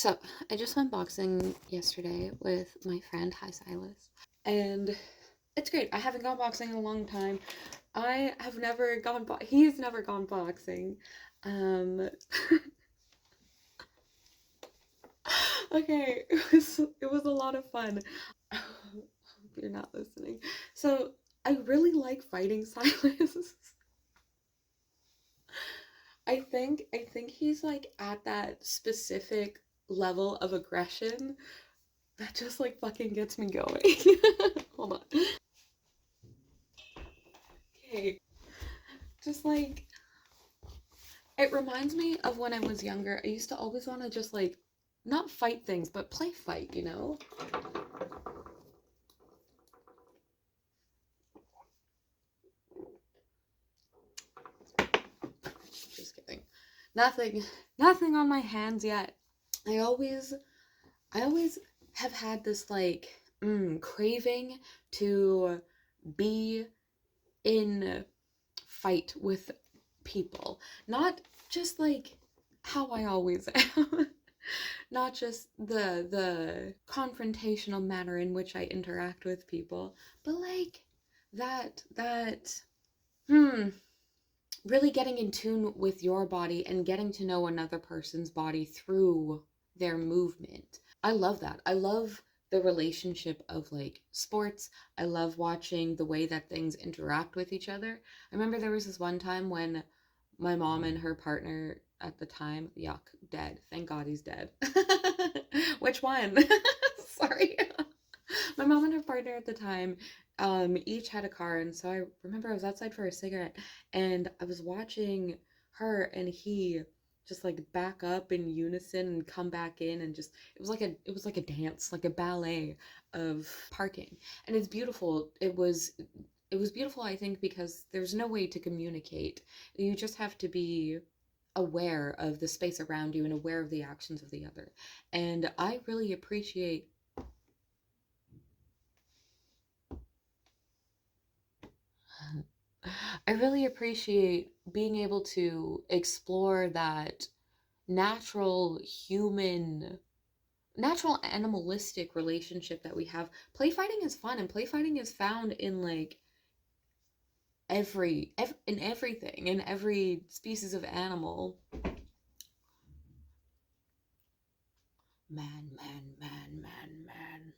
So, I just went boxing yesterday with my friend, hi Silas, and it's great. I haven't gone boxing in a long time. I have never gone he's never gone boxing. Um okay, it was a lot of fun. I hope you're not listening. So, I really like fighting Silas. I think he's like at that specific level of aggression that just like fucking gets me going. Hold on. Okay. Just like it reminds me of when I was younger. I used to always want to just like not fight things, but play fight, you know? Just kidding. Nothing nothing on my hands yet. I always I always have had this like craving to be in fight with people. Not just like how I always am. Not just the confrontational manner in which I interact with people, but like that hmm really getting in tune with your body and getting to know another person's body through their movement. I love that. I love the relationship of like sports. I love watching the way that things interact with each other. I remember there was this one time when my mom and her partner at the time, yuck, dead. Thank God he's dead. Which one? Sorry. My mom and her partner at the time each had a car, and so I remember I was outside for a cigarette, and I was watching her and he just like back up in unison and come back in, and just it was like a dance, like a ballet of parking. And it's beautiful. It was beautiful, I think, because there's no way to communicate. You just have to be aware of the space around you and aware of the actions of the other. And I really appreciate I really appreciate being able to explore that natural human, natural animalistic relationship that we have. Play fighting is fun, and play fighting is found in like in everything, in every species of animal. Man, man, man, man, man.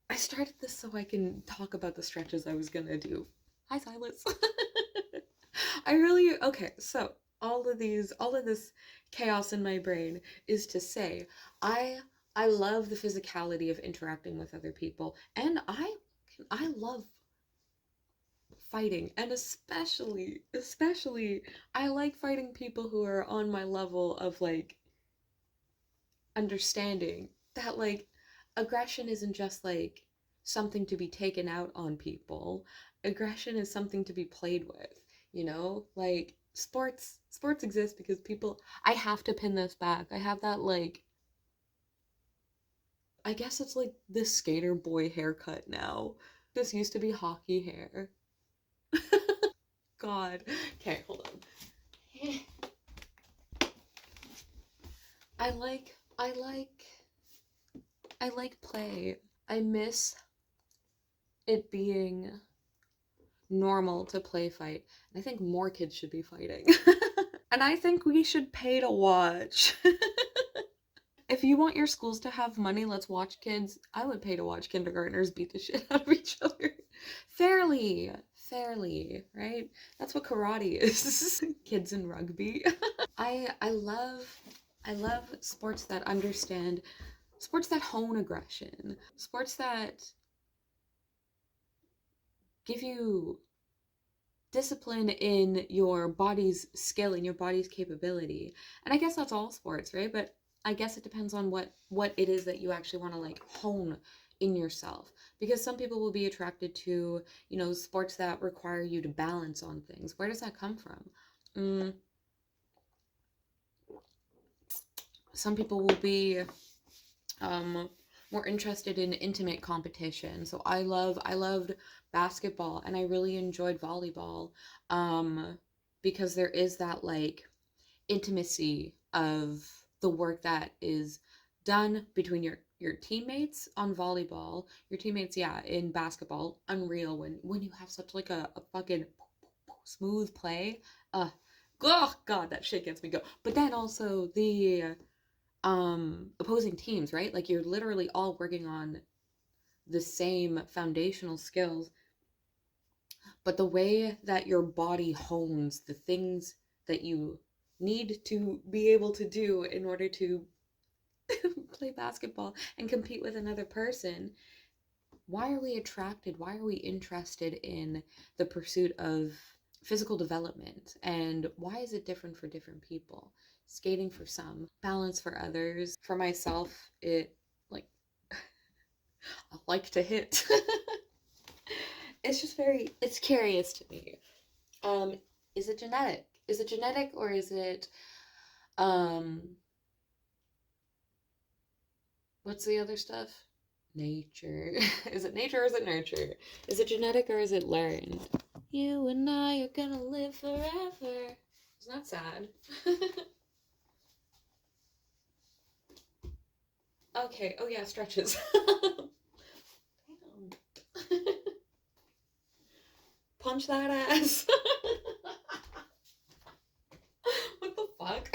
I started this so I can talk about the stretches I was gonna do. Hi, Silas. I really okay, so all of this chaos in my brain is to say I I love the physicality of interacting with other people, and I love fighting, and especially I like fighting people who are on my level of like understanding that like aggression isn't just like something to be taken out on people. Aggression is something to be played with, you know? Like sports exist because people I have to pin this back. I have that like I guess it's like this skater boy haircut now. This used to be hockey hair. God. Okay, hold on. I like play. I miss it being normal to play fight. And I think more kids should be fighting. And I think we should pay to watch. If you want your schools to have money, let's watch kids. I would pay to watch kindergartners beat the shit out of each other. Fairly. Fairly, right? That's what karate is. Kids in rugby. I love sports that understand, sports that hone aggression, sports that give you discipline in your body's skill and your body's capability. And I guess that's all sports, right? But I guess it depends on what it is that you actually want to like hone in yourself, because some people will be attracted to, sports that require you to balance on things. Where does that come from? mm, some people will be um more interested in intimate competition. So I loved basketball, and I really enjoyed volleyball, um because there is that like intimacy of the work that is done between your teammates on volleyball, your teammates, yeah, in basketball. Unreal when you have such like a fucking smooth play. Oh god, that shit gets me go. But then also the opposing teams, right? Like you're literally all working on the same foundational skills, but the way that your body hones the things that you need to be able to do in order to play basketball and compete with another person. Why are we attracted? Why are we interested in the pursuit of physical development? And why is it different for different people? Skating for some, balance for others. For myself, it like I like to hit. It's just it's curious to me. Is it genetic? Is it genetic or is it what's the other stuff? Nature. Is it nature or is it nurture? Is it genetic or is it learned? You and I are gonna live forever. Isn't that sad? Okay, oh yeah, stretches. Damn. Punch that ass. What the fuck?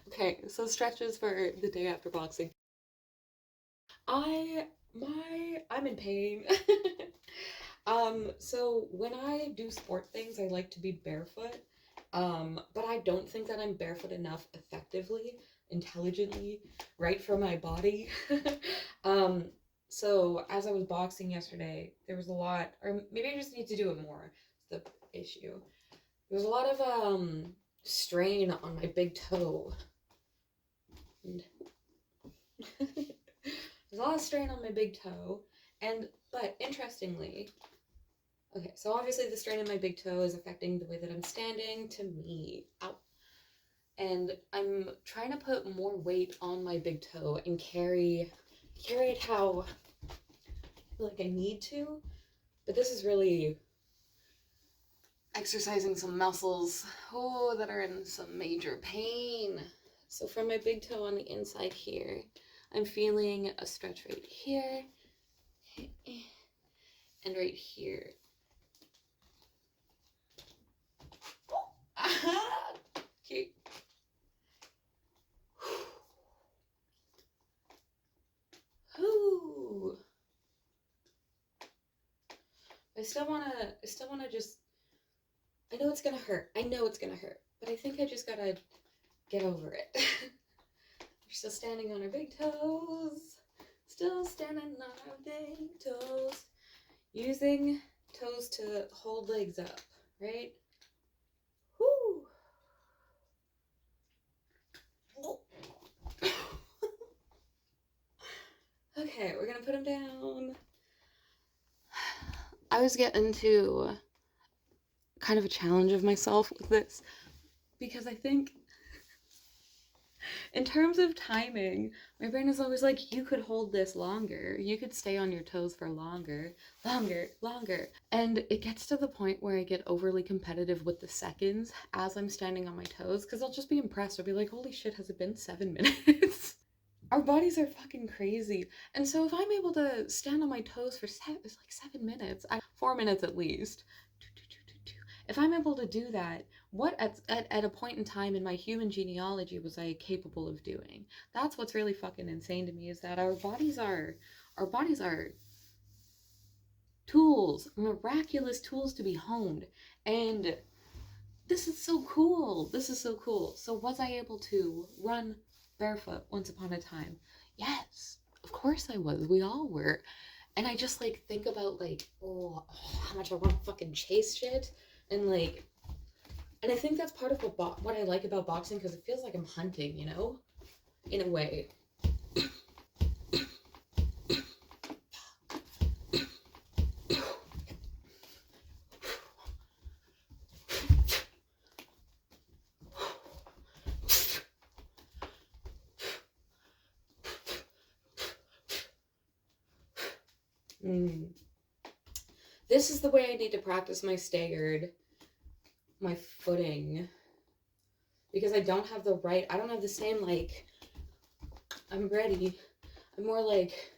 Okay, so stretches for the day after boxing. I'm in pain. So when I do sport things, I like to be barefoot. But I don't think that I'm barefoot enough effectively, intelligently, right for my body. So as I was boxing yesterday, there was a lot, or maybe I just need to do it more. It's the issue. There was a lot of strain on my big toe. And there's a lot of strain on my big toe, but interestingly, okay, so obviously the strain in my big toe is affecting the way that I'm standing to me. Ow. And I'm trying to put more weight on my big toe and carry it how I feel like I need to. But this is really exercising some muscles, that are in some major pain. So from my big toe on the inside here, I'm feeling a stretch right here and right here. Okay. Ooh. I still wanna just, I know it's gonna hurt. But I think I just gotta get over it. We're still standing on our big toes. Still standing on our big toes. Using toes to hold legs up, right? Whoo! Okay, we're gonna put them down. I was getting to kind of a challenge of myself with this because I think in terms of timing, my brain is always like, you could hold this longer. You could stay on your toes for longer. And it gets to the point where I get overly competitive with the seconds as I'm standing on my toes because I'll just be impressed. I'll be like, holy shit, has it been 7 minutes? Our bodies are fucking crazy. And so if I'm able to stand on my toes for 7 minutes, 4 minutes at least, if I'm able to do that, what at a point in time in my human genealogy was I capable of doing? That's what's really fucking insane to me, is that our bodies are tools, miraculous tools to be honed. And this is so cool. So was I able to run barefoot once upon a time? Yes, of course I was. We all were. And I just like think about like, how much I want to fucking chase shit. And like, and I think that's part of what I like about boxing, because it feels like I'm hunting, you know, in a way. This is the way I need to practice my staggered, my footing. because I don't have the same, like, I'm ready. I'm more like,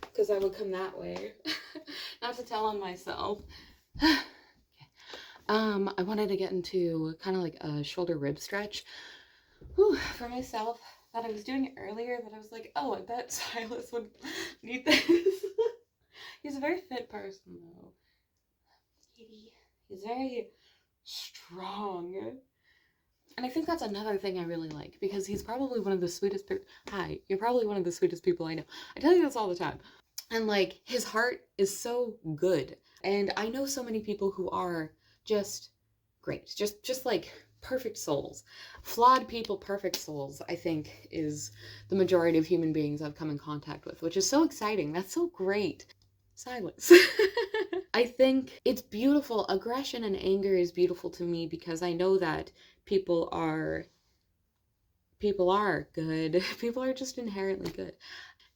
because I would come that way. Not to tell on myself. I wanted to get into kind of like a shoulder rib stretch. For myself, that I was doing it earlier, that I was like, oh, I bet Silas would need this. He's a very fit person, though. He's very strong. And I think that's another thing I really like, because he's probably one of the sweetest people. Hi, you're probably one of the sweetest people I know. I tell you this all the time. And like, his heart is so good. And I know so many people who are just great. Just like perfect souls. Flawed people, perfect souls, I think, is the majority of human beings I've come in contact with, which is so exciting. That's so great. Silence. I think it's beautiful. Aggression and anger is beautiful to me because I know that people are good. People are just inherently good.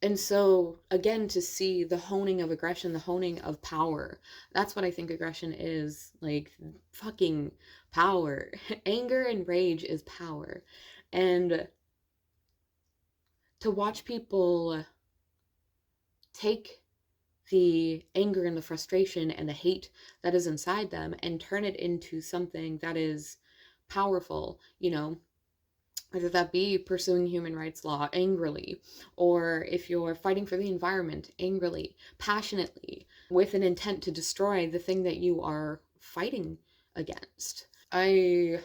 And so, again, to see the honing of aggression, the honing of power, that's what I think aggression is. Like, fucking power. Anger and rage is power. And to watch people take the anger and the frustration and the hate that is inside them and turn it into something that is powerful, you know, whether that be pursuing human rights law angrily, or if you're fighting for the environment angrily, passionately, with an intent to destroy the thing that you are fighting against. Ew.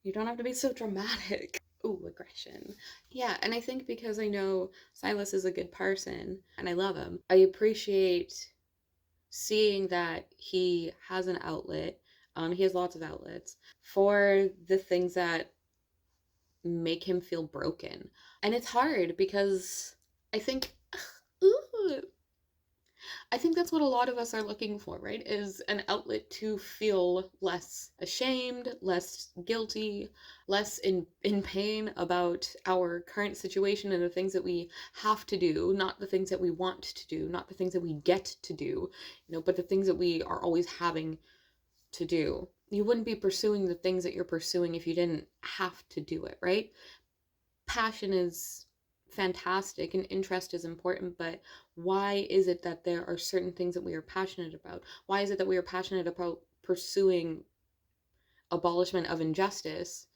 You don't have to be so dramatic. Ooh, aggression. Yeah, and I think because I know Silas is a good person and I love him, I appreciate seeing that he has an outlet. He has lots of outlets for the things that make him feel broken. And it's hard because I think, ooh, I think that's what a lot of us are looking for, right? Is an outlet to feel less ashamed, less guilty, less in pain about our current situation and the things that we have to do, not the things that we want to do, not the things that we get to do, but the things that we are always having to do. You wouldn't be pursuing the things that you're pursuing if you didn't have to do it, right? Passion is fantastic and interest is important, but why is it that there are certain things that we are passionate about? Why is it that we are passionate about pursuing abolishment of injustice?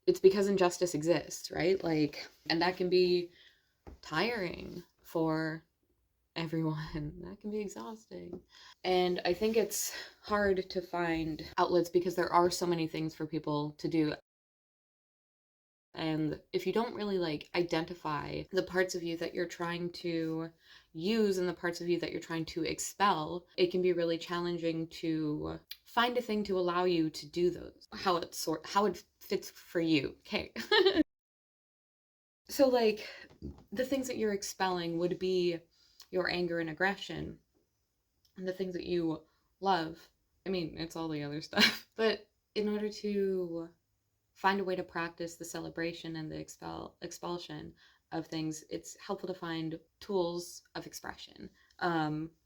It's because injustice exists, right? Like, and that can be tiring for everyone. That can be exhausting. And I think it's hard to find outlets because there are so many things for people to do. And if you don't really like identify the parts of you that you're trying to use and the parts of you that you're trying to expel, it can be really challenging to find a thing to allow you to do those, how it fits for you. Okay. So like the things that you're expelling would be your anger and aggression, and the things that you love. I mean, it's all the other stuff. But in order to find a way to practice the celebration and the expulsion of things, it's helpful to find tools of expression.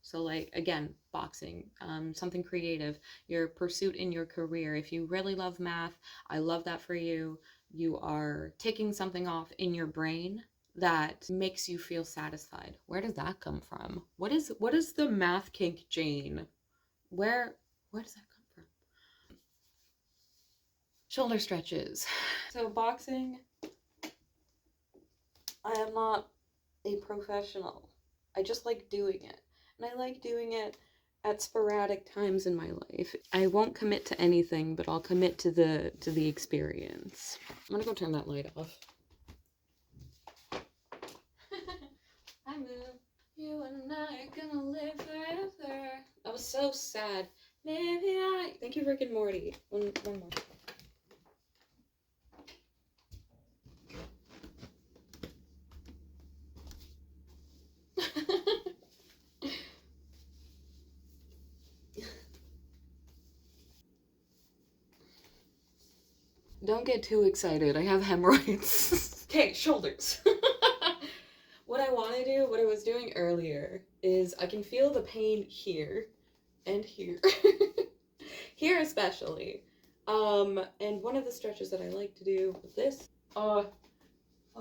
So like, again, boxing, something creative, your pursuit in your career. If you really love math, I love that for you. You are taking something off in your brain that makes you feel satisfied. Where does that come from? What is the math kink, Jane? Where does that come from? Shoulder stretches. So boxing, I am not a professional. I just like doing it. And I like doing it at sporadic times in my life. I won't commit to anything, but I'll commit to the experience. I'm gonna go turn that light off. Hi, Moon. You and I are gonna live forever. That was so sad. Thank you, Rick and Morty. One more. don't get too excited. I have hemorrhoids. Okay, shoulders. What I want to do, what I was doing earlier, is I can feel the pain here and here. Here especially. And one of the stretches that I like to do with this, oh,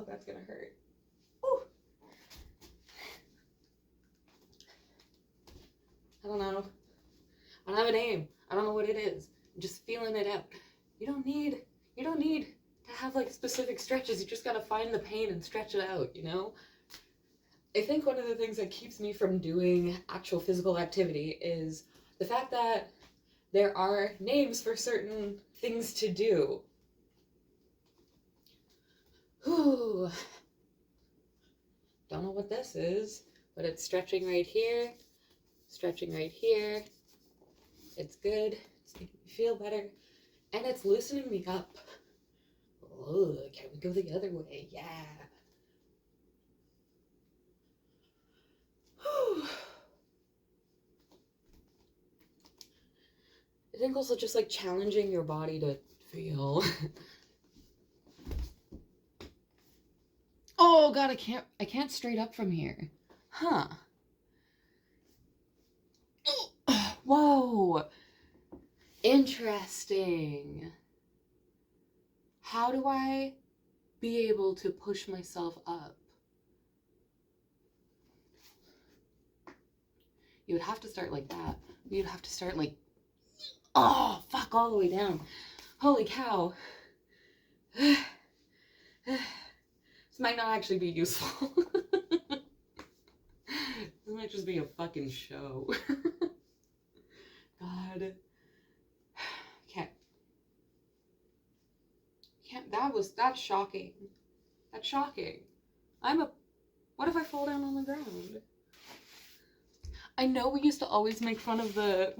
that's gonna hurt. Ooh. I don't know. I don't have a name. I don't know what it is. I'm just feeling it out. You don't need to have like specific stretches. You just gotta find the pain and stretch it out, you know? I think one of the things that keeps me from doing actual physical activity is the fact that there are names for certain things to do. Whew. Don't know what this is, but it's stretching right here, stretching right here. It's good. It's making me feel better. And it's loosening me up. Oh, can we go the other way? Yeah. Whew. I think also just like challenging your body to feel. Oh god, I can't straight up from here. Huh. Whoa. Interesting. How do I be able to push myself up? You would have to start like that. You'd have to start like, oh, fuck, all the way down. Holy cow. This might not actually be useful. This might just be a fucking show. God. Can't. That's shocking. That's shocking. What if I fall down on the ground? I know we used to always make fun of the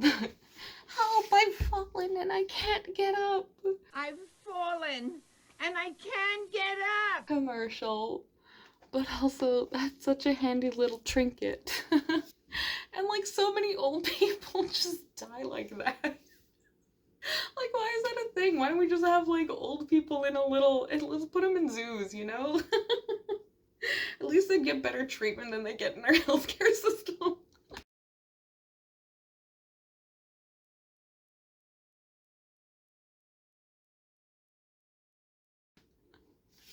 help, I've fallen and I can't get up. I've fallen and I can't get up. Commercial. But also, that's such a handy little trinket. And like so many old people just die like that. Like, why is that a thing? Why don't we just have like old people in a little, and let's put them in zoos, you know? At least they'd get better treatment than they get in our healthcare system.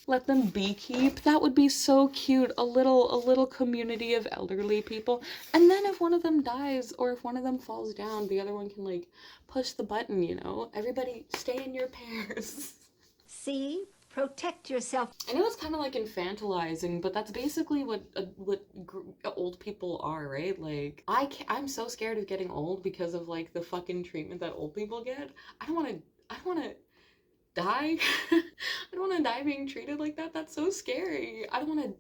Let them beekeep. That would be so cute. A little community of elderly people. And then if one of them dies or if one of them falls down, the other one can like push the button, you know? Everybody stay in your pairs. See? Protect yourself. I know it's kind of like infantilizing, but that's basically what old people are, right? Like, I'm so scared of getting old because of like the fucking treatment that old people get. I don't want to die. I don't want to die being treated like that. That's so scary. I don't want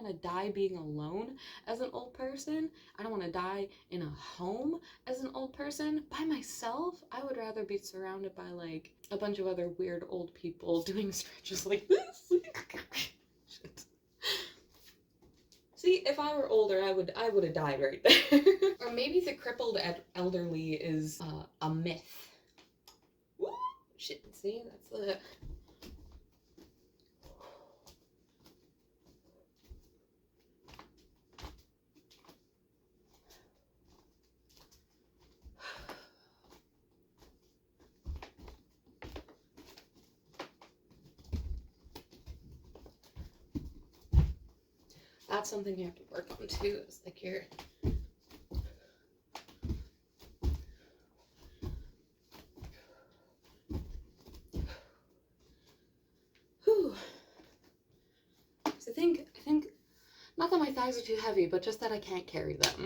to die being alone as an old person. I don't want to die in a home as an old person by myself. I would rather be surrounded by like a bunch of other weird old people doing stretches like this. Shit. See, if I were older, I would have died right there. Or maybe the crippled elderly is a myth. Woo! Shit, see, that's the... That's something you have to work on too, is like your... Whew. So I think, not that my thighs are too heavy, but just that I can't carry them.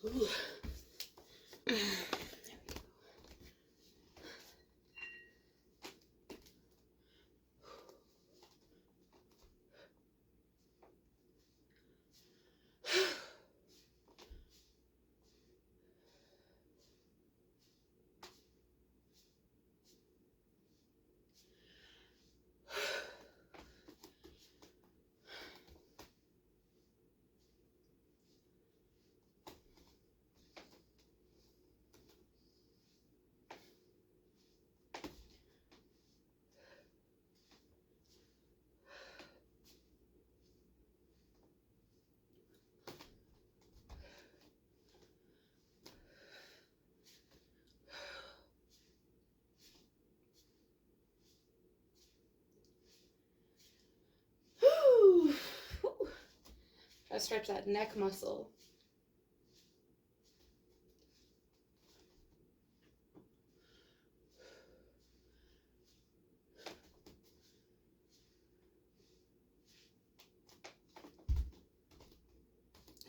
Ooh. Gotta stretch that neck muscle.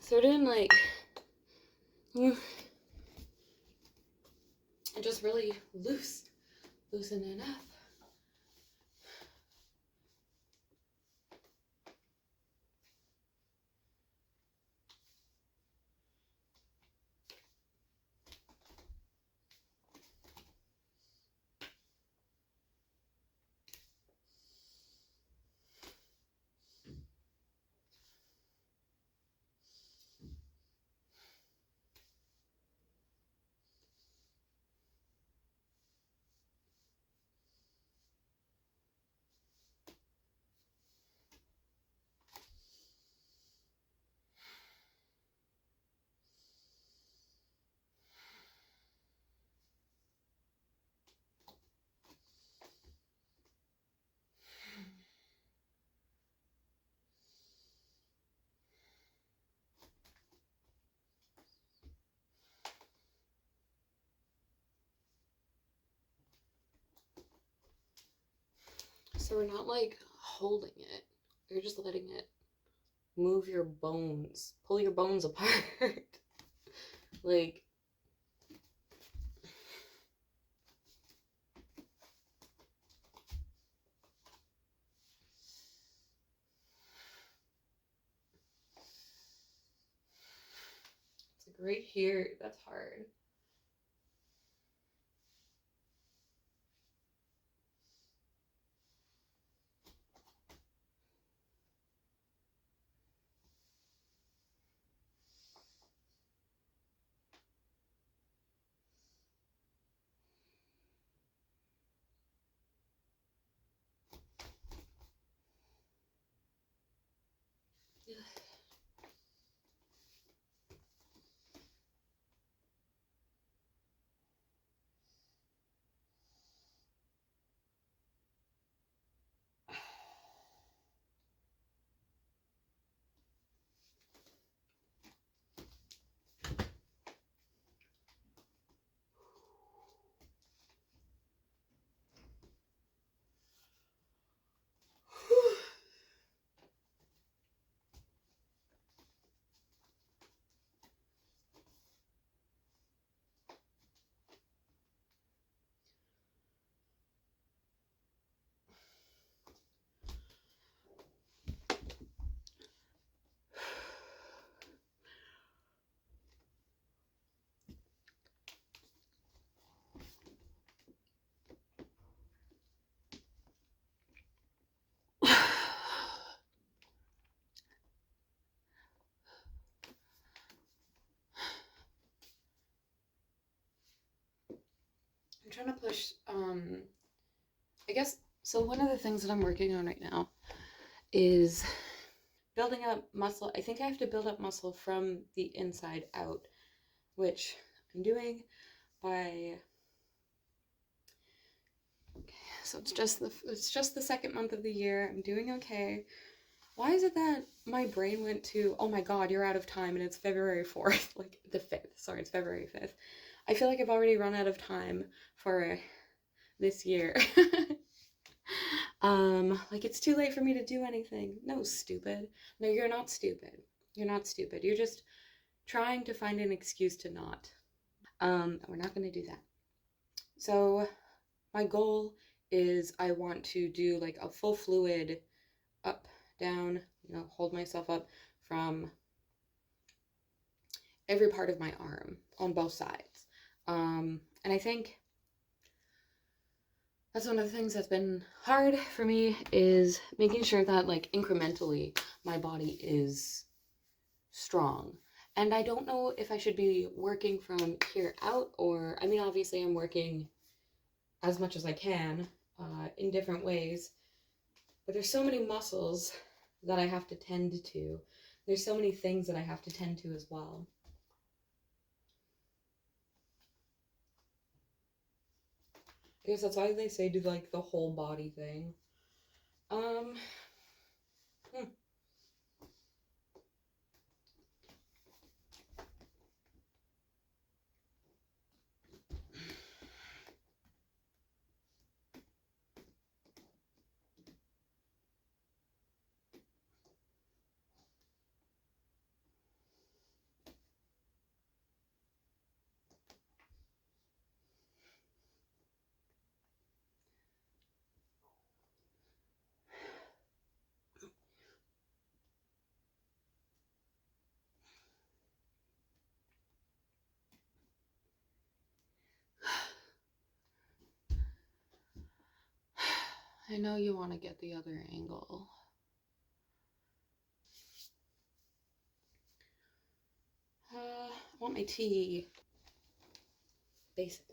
So we're doing like just really loosening up. So we're not like holding it. You're just letting it move your bones. Pull your bones apart. Like, it's like right here. That's hard. I'm trying to push, I guess, so one of the things that I'm working on right now is building up muscle. I think I have to build up muscle from the inside out, which I'm doing by, so it's just the second month of the year. I'm doing okay. Why is it that my brain went to, oh my god, you're out of time and it's February 4th, like the 5th, sorry, it's February 5th. I feel like I've already run out of time for this year. Like it's too late for me to do anything. No, stupid. No, you're not stupid. You're not stupid. You're just trying to find an excuse to not. We're not going to do that. So my goal is I want to do like a full fluid up, down, hold myself up from every part of my arm on both sides. And I think that's one of the things that's been hard for me is making sure that like incrementally my body is strong. And I don't know if I should be working from here out or, I mean, obviously I'm working as much as I can in different ways, but there's so many muscles that I have to tend to. There's so many things that I have to tend to as well. I guess that's why they say do like the whole body thing. Hmm. I know you want to get the other angle. I want my tea. Basic.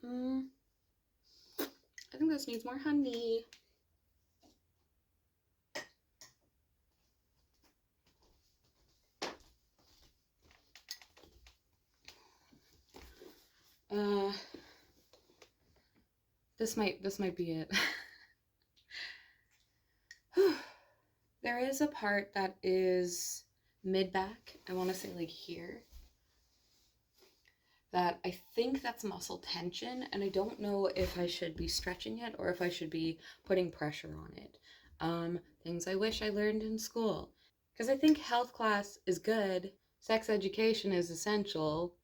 I think this needs more honey. This might be it. There is a part that is mid-back. I want to say like here. That I think that's muscle tension, and I don't know if I should be stretching it or if I should be putting pressure on it. Things I wish I learned in school. Because I think health class is good, sex education is essential,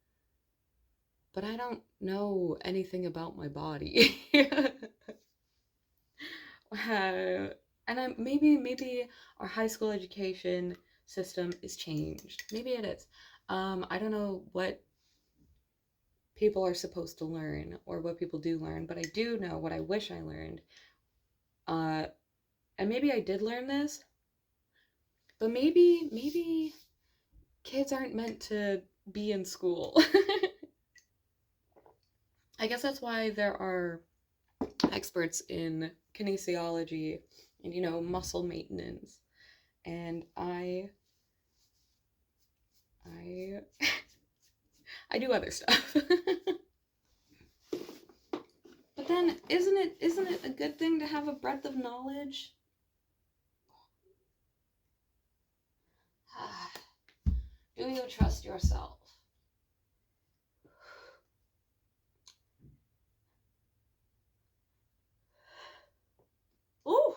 but I don't know anything about my body. And maybe our high school education system is changed. Maybe it is. I don't know what people are supposed to learn or what people do learn, but I do know what I wish I learned. And maybe I did learn this, but maybe kids aren't meant to be in school. I guess that's why there are experts in kinesiology and, you know, muscle maintenance. And I I do other stuff. But then isn't it a good thing to have a breadth of knowledge? Do you trust yourself? Ooh.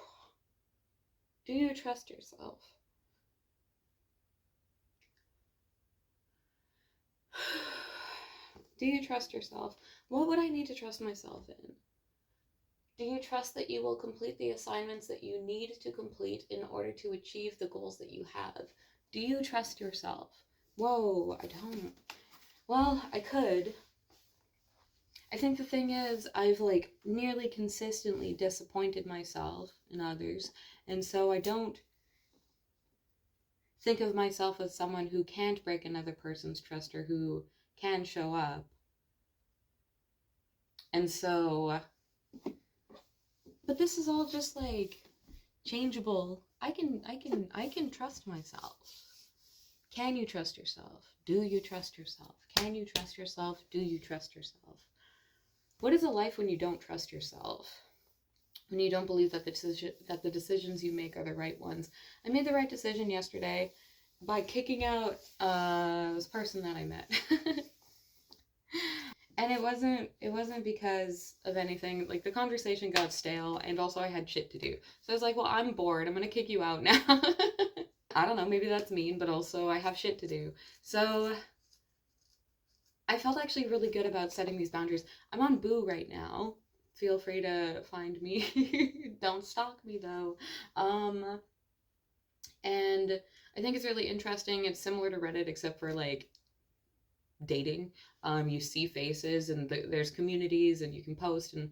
Do you trust yourself? Do you trust yourself? What would I need to trust myself in? Do you trust that you will complete the assignments that you need to complete in order to achieve the goals that you have? Do you trust yourself? Whoa, I don't. Well, I could. I think the thing is, I've like nearly consistently disappointed myself and others, and so I don't think of myself as someone who can't break another person's trust or who can show up. And so, but this is all just like changeable. I can trust myself. Can you trust yourself? Do you trust yourself? Can you trust yourself? Do you trust yourself? What is a life when you don't trust yourself? When you don't believe that the decisions you make are the right ones? I made the right decision yesterday by kicking out this person that I met. And it wasn't because of anything. Like, the conversation got stale, and also I had shit to do. So I was like, well, I'm bored. I'm gonna kick you out now. I don't know, maybe that's mean, but also I have shit to do. So I felt actually really good about setting these boundaries. I'm on Boo right now. Feel free to find me. Don't stalk me, though. And I think it's really interesting. It's similar to Reddit, except for, like, dating. You see faces, and there's communities, and you can post and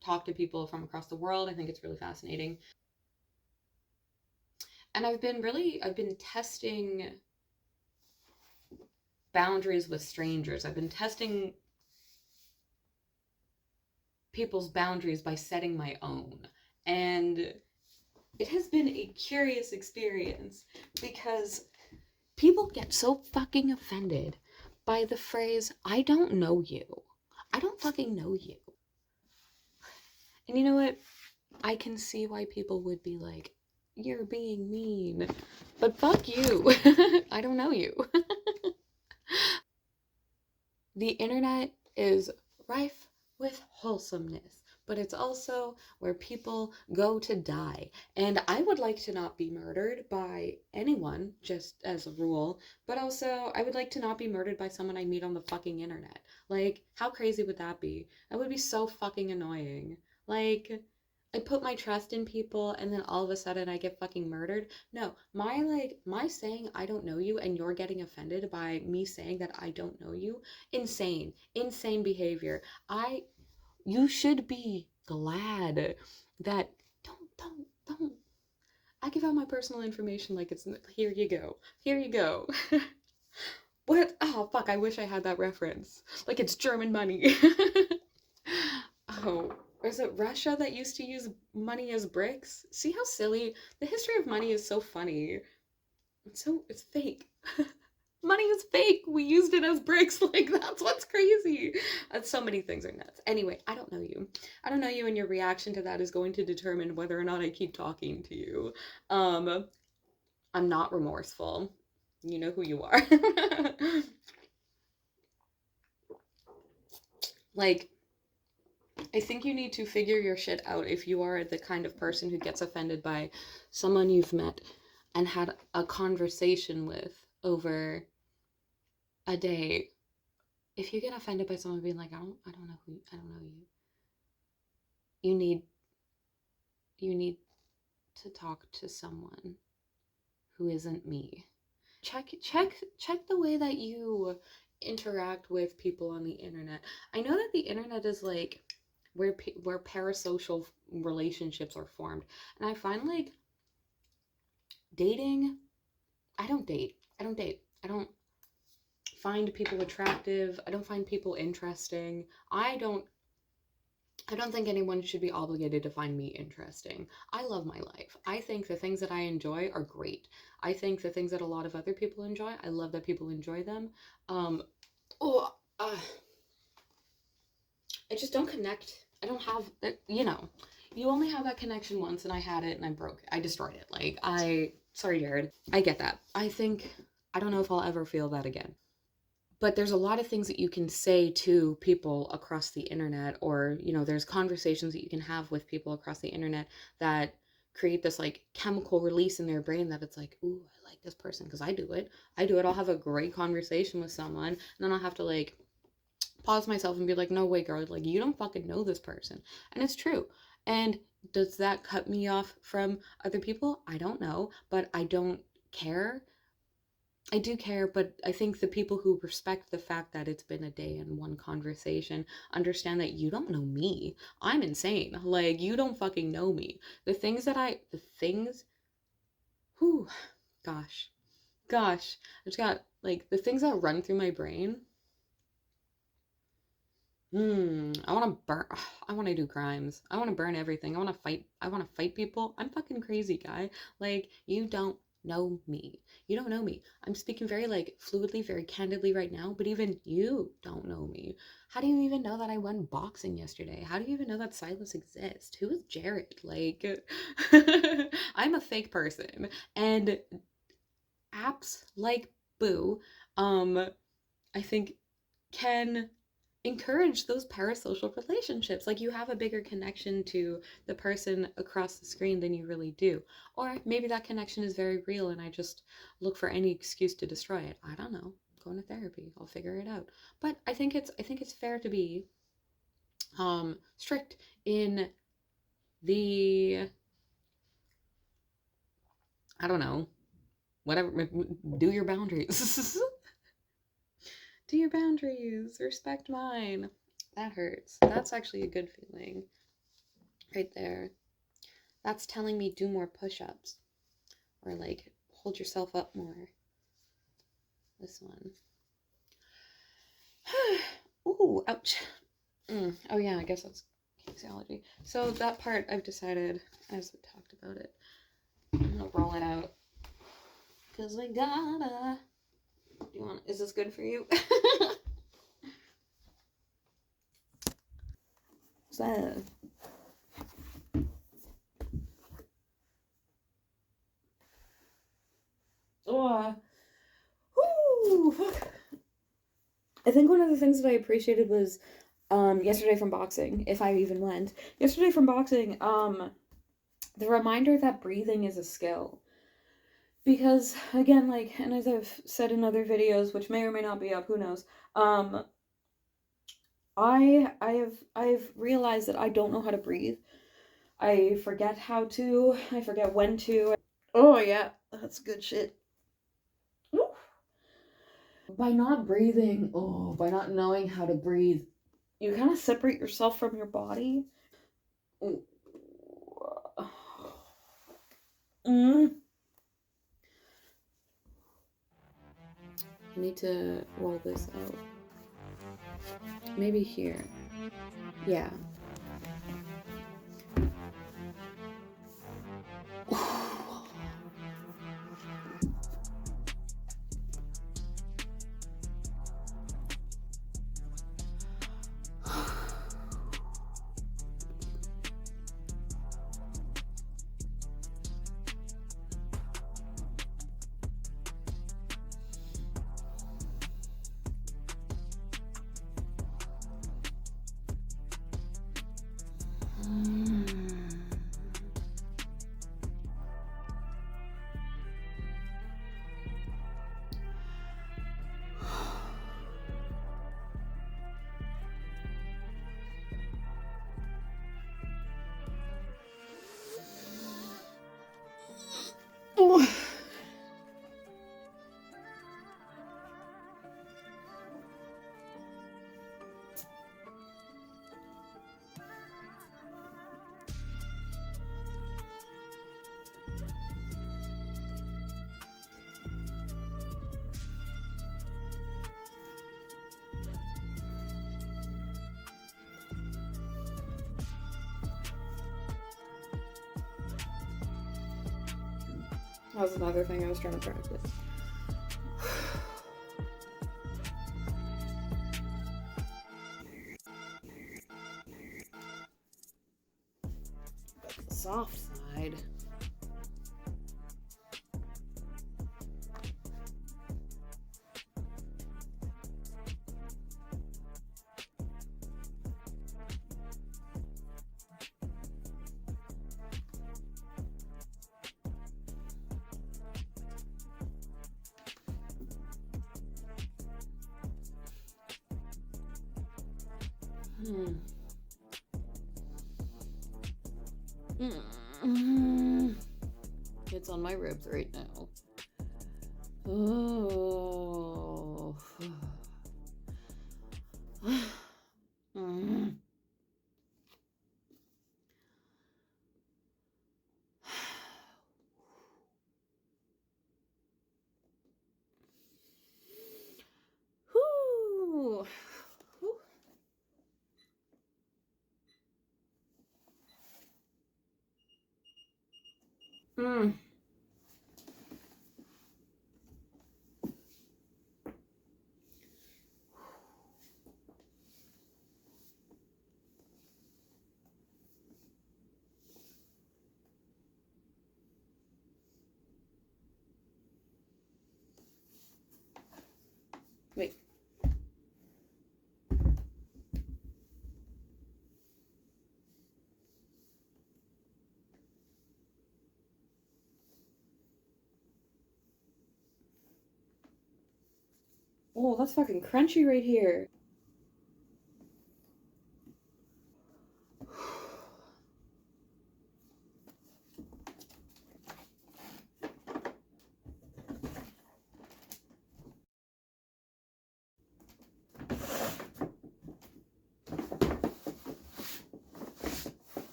talk to people from across the world. I think it's really fascinating. And I've been testing boundaries with strangers. I've been testing people's boundaries by setting my own. And it has been a curious experience because people get so fucking offended by the phrase, I don't know you. I don't fucking know you. And you know what? I can see why people would be like, you're being mean. But fuck you. I don't know you. The internet is rife with wholesomeness, but it's also where people go to die. And I would like to not be murdered by anyone, just as a rule, but also I would like to not be murdered by someone I meet on the fucking internet. Like, how crazy would that be? That would be so fucking annoying. Like, I put my trust in people and then all of a sudden I get fucking murdered. No, my saying I don't know you and you're getting offended by me saying that I don't know you, insane. Insane behavior. You should be glad that don't I give out my personal information like it's here you go. Here you go. What? Oh, fuck, I wish I had that reference. Like it's German money. Oh, or is it Russia that used to use money as bricks? See how silly? The history of money is so funny. It's fake. Money is fake. We used it as bricks. Like, that's what's crazy. So many things are nuts. Anyway, I don't know you. I don't know you, and your reaction to that is going to determine whether or not I keep talking to you. I'm not remorseful. You know who you are. Like, I think you need to figure your shit out if you are the kind of person who gets offended by someone you've met and had a conversation with over a day. If you get offended by someone being like, I don't know you. You need to talk to someone who isn't me. Check the way that you interact with people on the internet. I know that the internet is like where parasocial relationships are formed, and I find like dating. I don't date. I don't find people attractive. I don't find people interesting. I don't think anyone should be obligated to find me interesting. I love my life. I think the things that I enjoy are great. I think the things that a lot of other people enjoy, I love that people enjoy them. I just don't connect. I don't have that, you only have that connection once, and I had it and I broke it. I destroyed it. Sorry, Jared. I get that. I don't know if I'll ever feel that again. But there's a lot of things that you can say to people across the internet, or, there's conversations that you can have with people across the internet that create this like chemical release in their brain that it's like, ooh, I like this person because I do it. I'll have a great conversation with someone, and then I'll have to like pause myself and be like, no way, girl, like you don't fucking know this person. And it's true. And does that cut me off from other people? I don't know, but I don't care. I do care, but I think the people who respect the fact that it's been a day and one conversation understand that you don't know me. I'm insane. Like, you don't fucking know me. Whew, gosh, I just got, like, the things that run through my brain. I want to do crimes. I want to burn everything. I want to fight people. I'm fucking crazy, guy. Like, you don't know me. You don't know me. I'm speaking very like fluidly, very candidly right now, but even you don't know me. How do you even know that I went boxing yesterday? How do you even know that Silas exists? Who is Jared? Like, I'm a fake person. And apps like Boo, I think can encourage those parasocial relationships. Like, you have a bigger connection to the person across the screen than you really do. Or maybe that connection is very real and I just look for any excuse to destroy it. I don't know. Going to therapy. I'll figure it out. But I think it's fair to be strict in the, I don't know, whatever, do your boundaries. Do your boundaries, respect mine. That hurts. That's actually a good feeling. Right there. That's telling me do more push-ups. Or like, hold yourself up more. This one. Ooh, ouch. Oh yeah, I guess that's kinesiology. So that part I've decided, as we talked about it, I'm gonna roll it out. Cause we gotta. Is this good for you? So. Oh. Whoo, fuck. I think one of the things that I appreciated was yesterday from boxing, if I even went. Yesterday from boxing, the reminder that breathing is a skill. Because, again, like, and as I've said in other videos, which may or may not be up, who knows, I've realized that I don't know how to breathe. I forget how to. I forget when to. Oh, yeah. That's good shit. Ooh. By not breathing, by not knowing how to breathe, you kind of separate yourself from your body. Ooh. Mm. I need to roll this out. Maybe here. Yeah. That was another thing I was trying to practice. The soft side. It's on my ribs right now. Oh. Whew. Mm. Wait. Oh, that's fucking crunchy right here.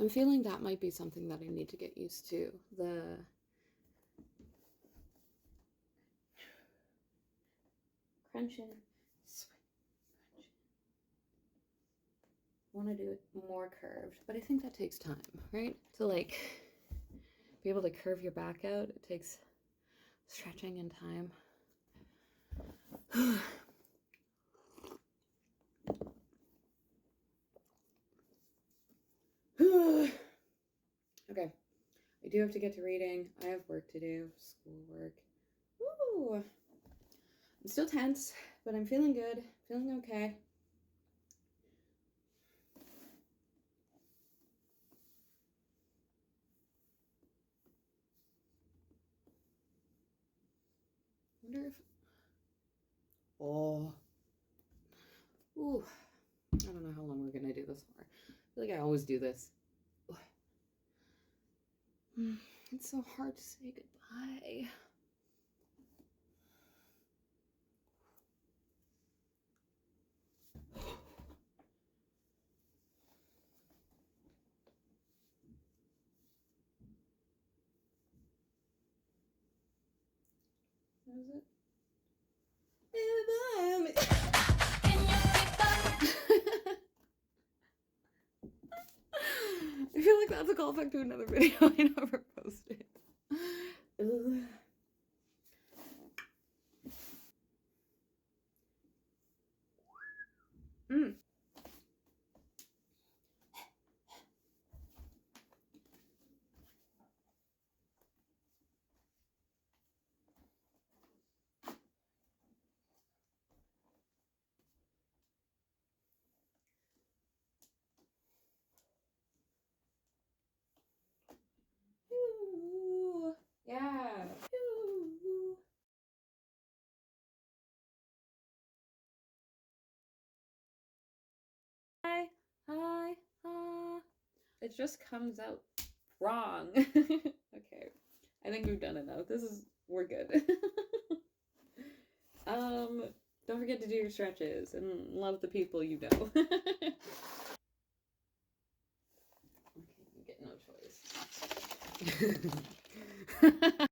I'm feeling that might be something that I need to get used to. The crunching. I want to do it more curved, but I think that takes time, right? To like be able to curve your back out, it takes stretching and time. Okay. I do have to get to reading. I have work to do. Schoolwork. Woo! I'm still tense, but I'm feeling good. Feeling okay. Wonder if... Oh. Ooh. I don't know how long we're gonna do this for. I feel like I always do this. It's so hard to say goodbye. What is it? I feel like that's a callback to another video I never posted. Ugh. Ooh. Yeah. Ooh. Hi. Hi. It just comes out wrong. Okay. I think we've done enough. We're good. Don't forget to do your stretches and love the people you know. Okay, you get no choice.